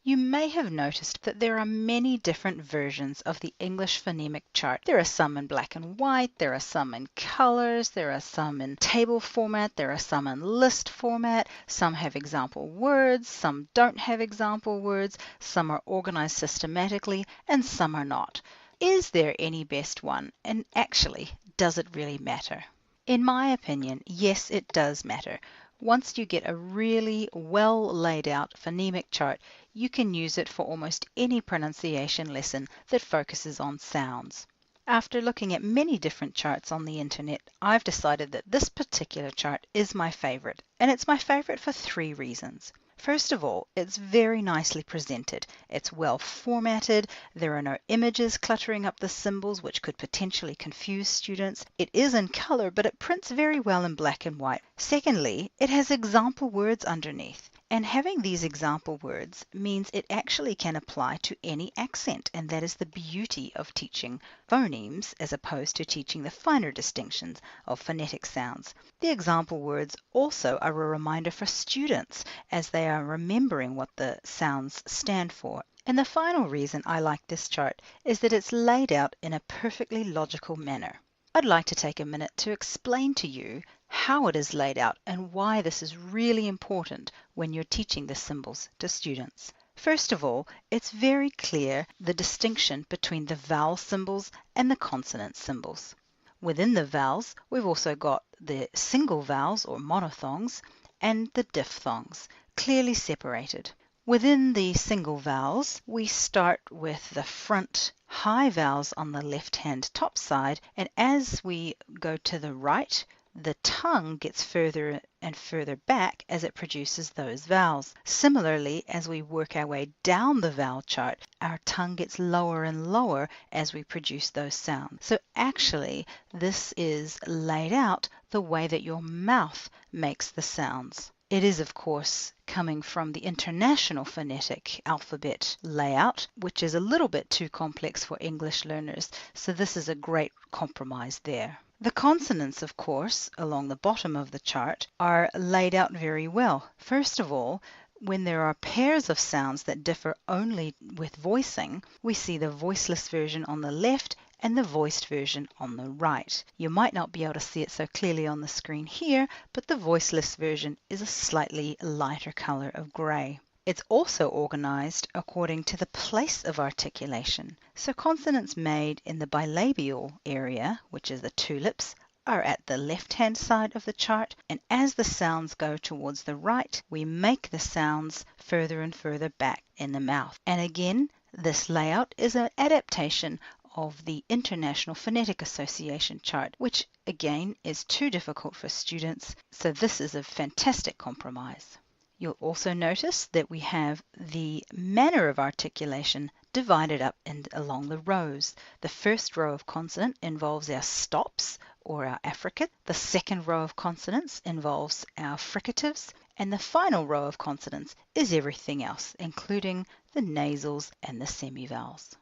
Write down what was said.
You may have noticed that there are many different versions of the English Phonemic Chart. There are some in black and white, there are some in colors, there are some in table format, there are some in list format, some have example words, some don't have example words, some are organized systematically, and some are not. Is there any best one? And actually, does it really matter? In my opinion, yes, it does matter. Once you get a really well laid out phonemic chart, you can use it for almost any pronunciation lesson that focuses on sounds. After looking at many different charts on the internet, I've decided that this particular chart is my favorite, and it's my favorite for 3 reasons. First of all, it's very nicely presented. It's well formatted. There are no images cluttering up the symbols which could potentially confuse students. It is in color, but it prints very well in black and white. Secondly, it has example words underneath. And having these example words means it actually can apply to any accent, and that is the beauty of teaching phonemes as opposed to teaching the finer distinctions of phonetic sounds. The example words also are a reminder for students as they are remembering what the sounds stand for. And the final reason I like this chart is that it's laid out in a perfectly logical manner. I'd like to take a minute to explain to you how it is laid out and why this is really important when you're teaching the symbols to students. First of all, it's very clear the distinction between the vowel symbols and the consonant symbols. Within the vowels, we've also got the single vowels or monophthongs and the diphthongs, clearly separated. Within the single vowels, we start with the front high vowels on the left-hand top side, and as we go to the right, the tongue gets further and further back as it produces those vowels. Similarly, as we work our way down the vowel chart, our tongue gets lower and lower as we produce those sounds. So actually, this is laid out the way that your mouth makes the sounds. It is, of course, coming from the International Phonetic Alphabet layout, which is a little bit too complex for English learners, so this is a great compromise there. The consonants, of course, along the bottom of the chart, are laid out very well. First of all, when there are pairs of sounds that differ only with voicing, we see the voiceless version on the left and the voiced version on the right. You might not be able to see it so clearly on the screen here, but the voiceless version is a slightly lighter color of gray. It's also organized according to the place of articulation. So consonants made in the bilabial area, which is the tulips, are at the left-hand side of the chart, and as the sounds go towards the right, we make the sounds further and further back in the mouth. And again, this layout is an adaptation of the International Phonetic Association chart, which again is too difficult for students, so this is a fantastic compromise. You'll also notice that we have the manner of articulation divided up along the rows. The first row of consonant involves our stops or our affricate. The second row of consonants involves our fricatives. And the final row of consonants is everything else, including the nasals and the semivowels.